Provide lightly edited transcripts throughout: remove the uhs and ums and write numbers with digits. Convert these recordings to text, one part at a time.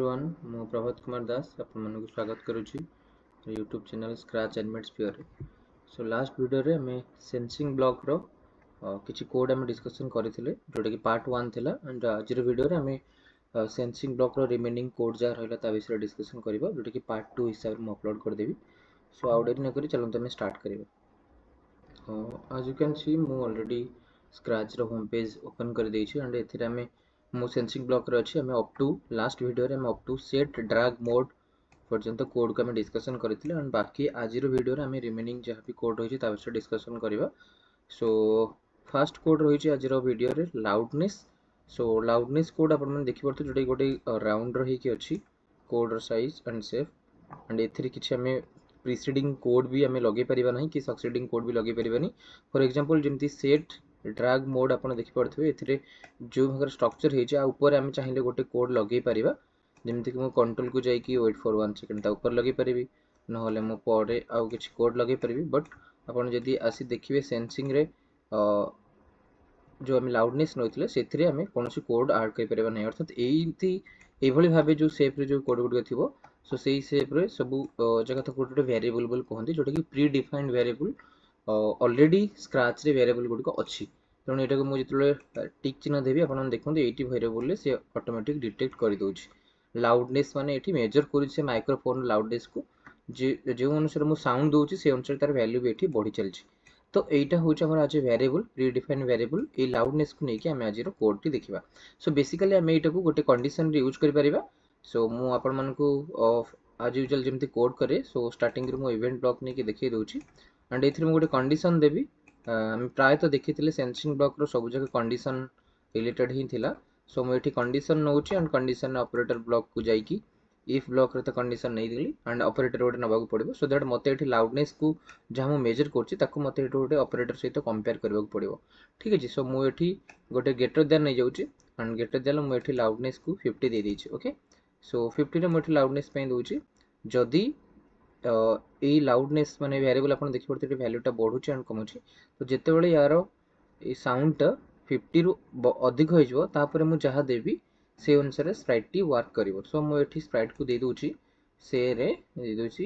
Everyone मु प्रभात कुमार दास आपण मानक स्वागत करुच्ची YouTube channel Scratch animate sphere. So last video रे हमें सेंसिंग ब्लॉक रो किछि कोड हमें डिस्कशन करथिले जोटा कि पार्ट 1 थिला एंड आज वीडियो रे हमें सेंसिंग ब्लॉक रो रिमेनिंग कोड जा रहला ता विषय डिस्कशन करबा जोटा कि पार्ट 2 हिसाब रे मु अपलोड कर देबी। सो आउ देरी न करी चलंत हमें स्टार्ट करबा। एज यू कैन सी मु ऑलरेडी स्क्रैच रो होम पेज ओपन कर देछि एंड एथिरे हमें मो सेंसिंग ब्लॉक रे अछि हमें अप टू लास्ट वीडियो रे हम up to set drag mode पर्यंत कोड को हमें डिस्कशन करथिले एंड बाकी आज रो वीडियो रे हमें रिमेनिंग जहा भी कोड होछि ता विषय डिस्कशन करबा। सो फर्स्ट कोड रहिछि आज रो वीडियो रे लाउडनेस। सो लाउडनेस कोड अपन मन देखि परते जोटे गोटे राउंड रही कि अछि कोड रो साइज एंड शेप एंड एथिरे किछि हमें प्रीसीडिंग कोड भी हमें लगे परिबा नहीं कि सक्सीडिंग कोड भी लगे परिबानी। फॉर एग्जांपल जेमती सेट ड्रैग मोड आपण देखि परथबे एथिरे जो भागर स्ट्रक्चर हे जा ऊपर हम चाहिले गोटे कोड लगे परिबा जेमती कि मो कंट्रोल को जाई कि वेट फॉर 1 सेकंड ता ऊपर लगे परिबी न होले मो परे आउ किछ कोड लगे परिबी। बट आपण जदी आसी देखिबे सेंसिंग रे जो हम लाउडनेस नोथिले सेथिरे हमें कोनोसी कोड ऐड करि परिबा नै अर्थात एइथि एभली भाबे जो शेप रे जो कोड गुड थिबो सो सेही शेप रे सब जगह तो कोड वेरिएबल बोल कहंती जोटा कि pre defined variable already scratch रे वेरिएबल गुड को अछि तेणु एटा को मु जितले टिक चिन्ह देबी आपण देखंतु एटी वेरिएबल रे से ऑटोमेटिक डिटेक्ट करि दोछि। लाउडनेस माने एटी मेजर करि से माइक्रोफोन लाउडनेस को जे अनुसार मु साउंड दोछि से अनुसार तार वैल्यू भी एटी बढ़ी चलछि। तो एटा होछि हमर आज वेरिएबल प्री डिफाइंड वेरिएबल ए लाउडनेस को नेकी हम आज रो कोड टी देखिबा। सो बेसिकली हम एटा को गोटे कंडीशन रे यूज करि परिबा। सो मु आपण मन को आज यूजुअल जेमती कोड करे सो स्टार्टिंग रे मु इवेंट ब्लॉक नेकी देखै दोछि एंड एथिरे मु गोटे कंडीशन देबी। हम प्राय तो देखिथिले सेंसिंग ब्लॉक रो सब जगह कंडीशन रिलेटेड ही थिला। सो मु एठी कंडीशन नउछि एंड कंडीशन ऑपरेटर ब्लॉक को जाई कि इफ ब्लॉक रे तो कंडीशन नै दिली एंड ऑपरेटर गोटे नबा को पड़िबो सो दैट मते एठी लाउडनेस को जहा मु मेजर करछि ताको मते एठी गोटे ऑपरेटर सहित कंपेयर करबा को पड़िबो। ठीक अछि। सो मु एठी गोटे ग्रेटर देन नै जाउछि एंड ग्रेटर देन मु एठी लाउडनेस को 50 दे देछि। ओके सो 50 रे मु एठी लाउडनेस पे दोछि जदी ए लाउडनेस माने वेरिएबल आपण देखि परते वैल्यूटा बढ़ुछि एंड कमुछि तो जेते बेले यार ए साउंड 50 रु अधिक होई जबो तापरे मु जहा देबी से अनुसार स्प्राइट टी वर्क करिवो। सो मु एठी स्प्राइट को दे दोछि से रे दे दोछि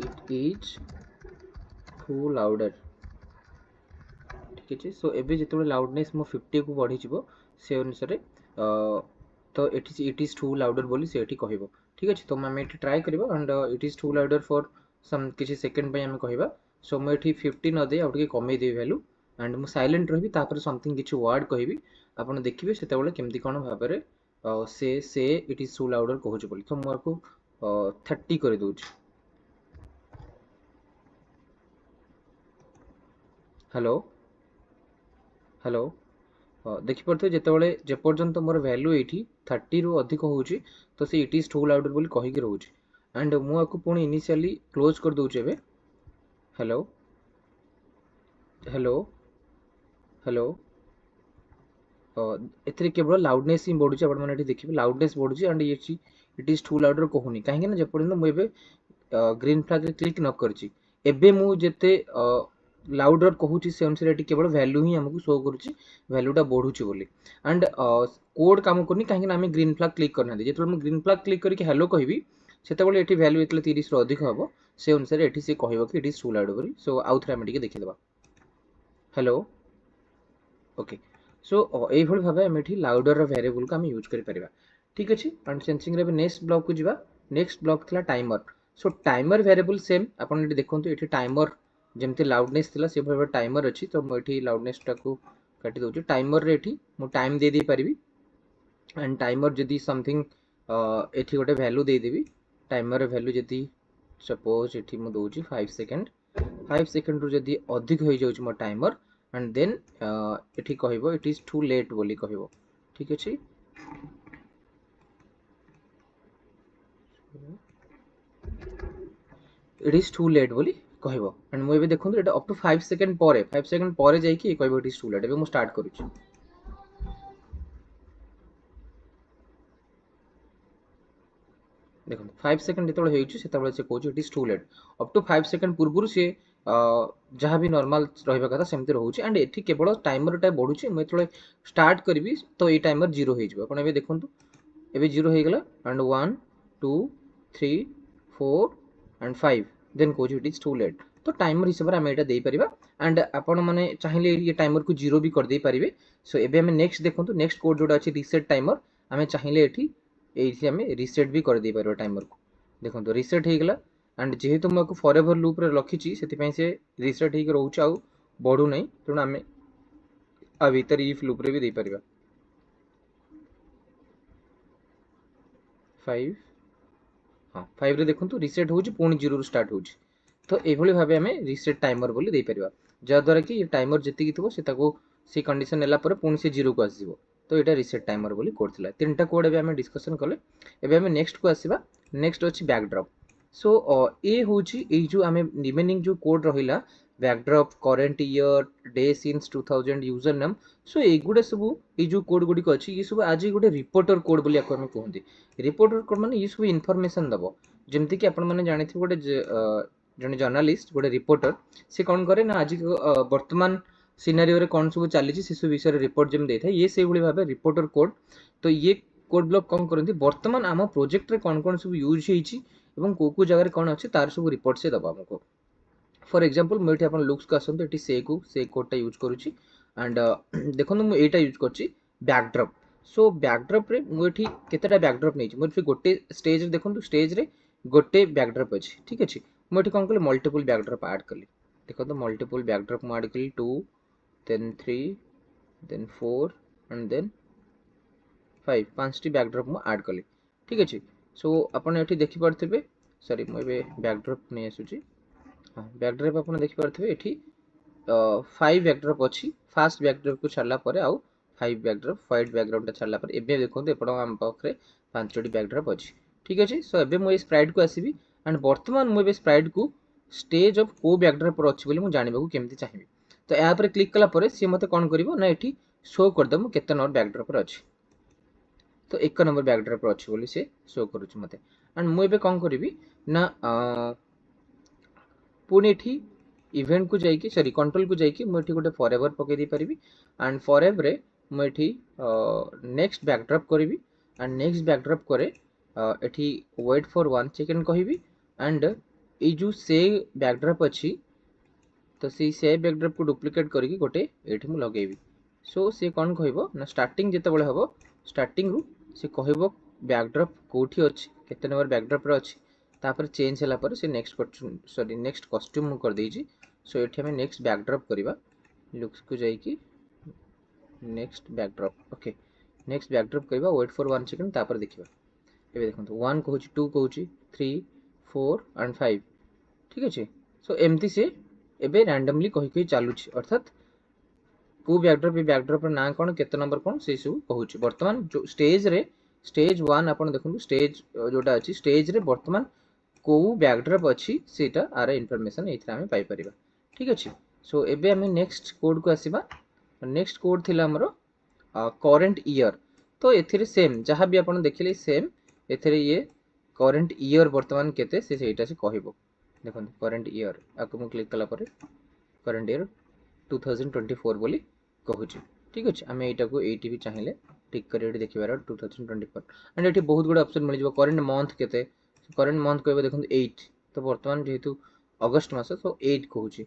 इट इज टू लाउडर। ठीक अछि। सो एबे जेते बेले लाउडनेस मु 50 को बढ़ी जबो से अनुसार तो इट इज टू लाउडर बोली से एठी कहइबो। ठीक अछि। तो हम एठी ट्राई करबो and it is too louder for some किछि सेकंड पे हम कहइबा। सो मु एठी 50 न दे आउटके कमे दे वैल्यू एंड मु साइलेंट रहबी तापर समथिंग किछि वर्ड कहबी आपण देखिबे सेते बेले केमती कोन भाबरे से इट इज टू लाउडर कहउछ बोली। तो मु आको 30 कर दोछि। हेलो हेलो देखि परथे जेते बेले जे पर्यंत मोर वैल्यू एठी 30 रु अधिक होउची तो से इट इज टू लाउडर बोली कहि के रहउची एंड मु आको पुनी इनिशियली क्लोज कर दोछि। एबे हेलो हेलो हेलो एथरे केवल लाउडनेस ही बढ़ुची आपण माने एठी देखिबे लाउडनेस बढ़ुची एंड ये इट इज टू लाउडर कहूनी काहे ना जे पर्यंत मु एबे ग्रीन फ्लैग रे क्लिक न करची एबे मु जेते लाउडर कहूची से अनुसार एटी केवल वैल्यू ही हमकु शो करूची वैल्यूटा बढ़ुची बोली एंड कोड काम करनी काहे ना हम ग्रीन फ्लैग क्लिक करना दे जेतो हम ग्रीन फ्लैग क्लिक करके हेलो कहबी सेते बेले एटी वैल्यू एतले 30 रो अधिक हबो से अनुसार एटी से कहबो कि इट इज टू लाउडर बोली। सो आउथरे हम टिके देखि देबा। हेलो ओके सो एई भली भाबे हम एठी लाउडर रो वेरिएबल को हम यूज करि परिबा। ठीक अछि। एंड सेंसिंग रे नेक्स्ट ब्लॉक को जिबा। नेक्स्ट ब्लॉक थिला टाइमर। सो टाइमर वेरिएबल सेम आपण एठी देखंतु एठी टाइमर जेमते लाउडनेस थिला से भाबे टाइमर अछि तो मु एठी लाउडनेस टा को काटि दोछि। टाइमर रे एठी मु टाइम दे परिबी एंड टाइमर जदी समथिंग एठी गोटे वैल्यू दे देबी टाइमर रे वैल्यू जदी सपोज एठी मु दोछि 5 सेकंड 5 सेकंड रु जदी अधिक होई जाउछि मो टाइमर एंड देन एठी कहइबो इट इज टू लेट बोली कहइबो। ठीक अछि। इट इज टू लेट बोली कहइबो एंड मु एबे देखंतु एटा अप टू 5 सेकंड परे जाई कि कहइबो इट इज टू लेट। एबे मु स्टार्ट करूछि। देखो 5 सेकंड जेतबे हेउछि सेतबे से कहउछि it is too late up to 5 second पूर्वरु से जहाँ भी नॉर्मल रहिबा कथा सेमती रहउची एंड एठी केवल टाइमर टा बढ़ुची मैं थोड़े स्टार्ट करबी तो ये टाइमर 0 हो जिवो आपण एबे देखंतु एबे 0 हो गेला and 1 2 3 4 and 5 then coach it is too late तो टाइमर हिसाब से आम यहाँ दे पारिबा एंड आपण माने चाहिए ये टाइमर को 0 भी कर दे पारिबे सो एबे हमें नेक्स्ट देखंतु नेक्स्ट कोड जोटा अछि रीसेट टाइमर आम चाहिए एठी आम रीसेट भी कर दे पारिबा टाइमर को देखंतु रीसेट हो गला एंड जेहेतु मुझे फॉरएवर लूप रे रखी से रीसेट हो रोचे आउ बढ़ू ना तेणु आम आ भीतर इफ लूप रे भी दे पारिबा 5 हाँ 5 रे देखंतु रीसेट होउची पुणी 0 रू स्टार्ट होउची तो एभली भाबे आम रीसेट टाइमर बोली दे पारिबा जद्वारा कि ये टाइमर जेतिकी थिबो से ताको से कंडीशन नेला परे पुणी से 0 को आसीबो तो यहाँ रीसेट टाइमर बोली कोड थिला तीनटा कोड एबे आम डिस्कशन कले एबे आम नेक्स्ट को आसीबा नेक्स्ट अछि बैकड्रॉप सो ए होची ए जो आम रिमेनिंग जो कोड रहिला backdrop current year day since 2000 user name सो एगुडा सब ये जो कोड गुडी अच्छी ये सब आज गोटे रिपोर्टर कोड बोली आको हम कहते रिपोर्टर कोड माने ये सब इनफॉरमेशन दबो जेमति कि आपण माने जानिथि गोटे जने जर्नलिस्ट गोटे रिपोर्टर से कौन करे ना आज वर्तमान सिनारियो रे कौन सब चली से सब विषय रिपोर्ट जम देता है ये से भली भाबे रिपोर्टर कोड तो ये कोड ब्लॉक कौन करती वर्तमान आम प्रोजेक्ट रे कौन कौन सब यूज होईची एवं को जगह कौन अच्छी तार सब रिपोर्ट से दबा हमको फॉर एग्जांपल मुझे आप लुक्स को आसतु ये से कोडटा यूज करुच्ची एंड देखो मुझे यहाँ यूज कर बैकड्रॉप सो बैकड्रॉप रे मुझे केतेटा बैकड्रॉप नहीं मुझे गोटे स्टेज रे देखो स्टेज रे गोटे बैकड्रॉप अच्छी ठीक अच्छे मुझे कौन कली मल्टीपल बैकड्रॉप ऐड कली देखो तो मल्टीपल बैकड्रॉप मुझे ऐड कली 2 देन 3 देन 4 एंड देन 5 5टी बैकड्रॉप मुझे ऐड कली ठीक अच्छे सो आपन ये देखि पारथिबे सॉरी मुझे बैकड्रॉप नहीं आसुची हाँ बैकड्रॉप आप देखिपे ये 5 बैकड्रॉप अच्छी फास्ट बैकड्रॉप को छाड़ा पर आउ 5 बैकड्रॉप व्हाइट बैकग्राउंड छाड़ा पर एबे देखो एपट आम पाखे 5टी बैकड्रॉप अच्छी ठीक अच्छे सो एबे मुझे स्प्राइट को आसबि एंड वर्तमान मुझे स्प्राइट को स्टेज ऑफ को बैकड्रॉप अच्छी बोली मुझे जानवा केमती चाहिए तो यहाँ पर क्लिक कला सी मत कौन कर ना ये शो करदे मुझे केते नंबर बैकड्रॉप अच्छी तो 1 नंबर बैकड्रॉप अच्छी बोली से शो करुच्ची मत एंड मुझे कौन करी ना पुणी एठी इवेंट को जाइए सॉरी कंट्रोल को जाइए मुझे गोटे फॉरएवर पकई दे पारिबी एंड फॉरएवर रे मुझे नेक्स्ट बैकड्रॉप करी एंड नेक्स्ट बैकड्रॉप करे एठी वेट फॉर 1 सेकंड कहबी एंड ये जो से बैकड्रॉप अच्छी तो से बैकड्रॉप को डुप्लिकेट करके गोटे एठी मु लगेबी सो से कौन कहबो ना स्टार्टिंग जेतेबेले हबो स्टार्टिंग रु से कहबो बैकड्रॉप कोठी अछि केते नंबर बैकड्रॉप रे अछि तापर चेंज होला पर से नेक्स्ट सॉरी नेक्स्ट कॉस्ट्यूम मु कर देजी सो एठी हमें नेक्स्ट बैकड्रॉप करबा लुक्स को जाई कि next backdrop okay next backdrop करबा वेट फॉर 1 सेकंड तापर देखिबा एबे देखंतु 1 कहूची 2 कहूची 3 4 एंड 5 ठीक अछि सो एमती से एबे रैंडमली कहि कहि चालुची अर्थात को बैकड्रॉप ना कौन केते नंबर कौन से सब कहूची वर्तमान जो स्टेज रे स्टेज 1 आपण देखंतु स्टेज जोटा अछि स्टेज रे वर्तमान को बैकड्रॉप अच्छी सेटा आर इनफॉरमेशन एथरा हमें पाई परिबा ठीक अछि सो एबे हमें नेक्स्ट कोड को आसीबा नेक्स्ट कोड थिला हमरो करंट ईयर तो एथिरे सेम जहां भी आपण देखिले सेम एथिरे ये करंट ईयर वर्तमान केते से सेटा से कहबो देखो करंट ईयर आको मु क्लिक कला परे करंट ईयर 2024 बोली कहूची ठीक अछि हमें एटा को 80 भी चाहिए टिक कर एटी देखिबार 2024 एंड एटी बहुत गुड ऑप्शन मिल जबो करंट मंथ केते करंट मंथ कहबे देखो 8 तो वर्तमान जेहेतु अगस्त मास तो 8 कहूची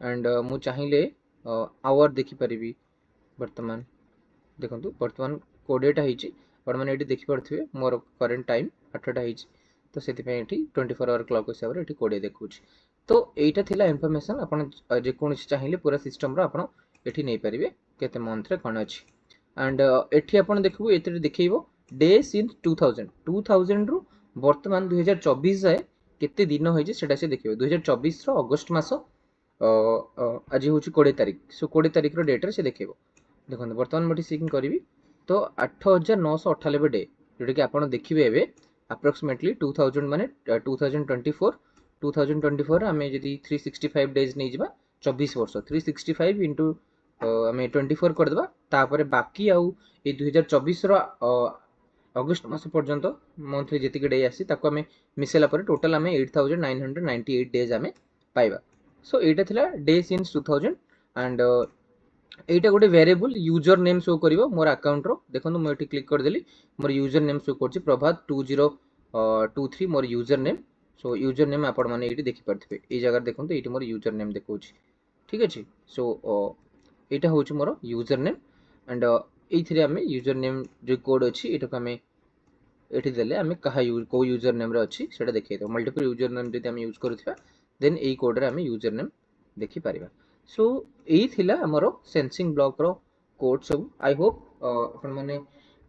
एंड मु चाहिए आवर देखि परिबी वर्तमान देखो वर्तमान कोडेटा हिची पर माने एटी देखि परथिबे मोर करंट टाइम 8टा हिची तो सेति पे एटी 24 आवर क्लॉक हिसाब रे एटी कोडे देखुची तो एटा थिला इंफॉर्मेशन आपण जे कोन चाहिए पूरा सिस्टम रो आपण एटी नै परिबे केते मंथ रे कोन अछि एंड एटी आपण देखबो एते देखैबो डे सिंस 2000 रु वर्तमान 2024 जाए केते दिन होइजे सेटा से देखिबो 2024 रो अगस्त मास आज होची 20 तारिख सो 20 तारिख रो डेट रे से देखैबो देखो वर्तमान मोटी सिंक करबी तो 8998 डे जोटा कि आपण देखिबे एबे अप्रोक्सीमेटली 2000 माने 2024 आमे जदी 365 डेज नै जिबा 24 वर्ष 365 इनटू आमे 24 कर देबा तापर बाकी आउ ए 2024 रो अगस्त मास पर्यंत मंथली जेतिक डे आसी ताको आमे मिसेला पर टोटल आमे 8998 डेज आमे पाइबा सो एटा थिला डे सिंस 2000 एंड एटा गोटे वेरिएबल यूजर नेम शो करिवो मोर अकाउंट रो देखंतु मैं एठी क्लिक कर देली मोर यूजर नेम शो करछि प्रभात 2023 मोर user name so user name आपण माने एठी देखि परथिबे ए जगह देखंतु एठी मोर यूजर नेम देखौछि ठीक अछि सो एटा होछि मोर यूजर नेम एंड एथिरे हमें यूजर नेम जो कोड अछि एटा हमें एठी देले हमें कहा को यूजर नेम रे अछि सेटा देखै दो मल्टीपल यूजर नेम जदि हमें यूज करथिबा देन एई कोड रे हमें यूजर नेम देखि परिबा सो एई थिला हमरो सेंसिंग ब्लॉक रो कोड सब आई होप अपन माने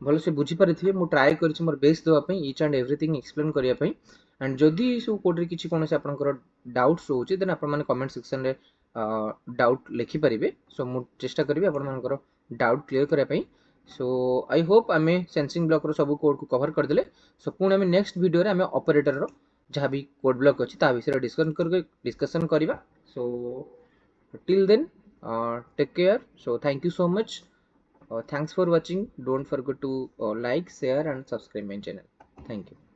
भल से बुझी परिथिबे मु ट्राई करछि मोर बेस्ट देवा पई ईच एंड एवरीथिंग एक्सप्लेन करिया पई एंड जदि सो कोड रे किछि कोनसे आपनकर डाउट्स होछि देन अपन माने कमेंट सेक्शन रे डाउट लिखि परिबे सो मु चेष्टा करबी अपन मानकर डाउट क्लियर करिया पई सो आई होप आमे सेंसिंग ब्लॉक रो सब कोड को कवर कर देले सो पुणी आमे नेक्स्ट वीडियो रे आमे ऑपरेटर रो जहाँ भी कोड ब्लॉक अछि ता विषय डिस्कशन करिबा सो till then take care so thank you so much thanks for watching don't forget to like share and subscribe my channel thank you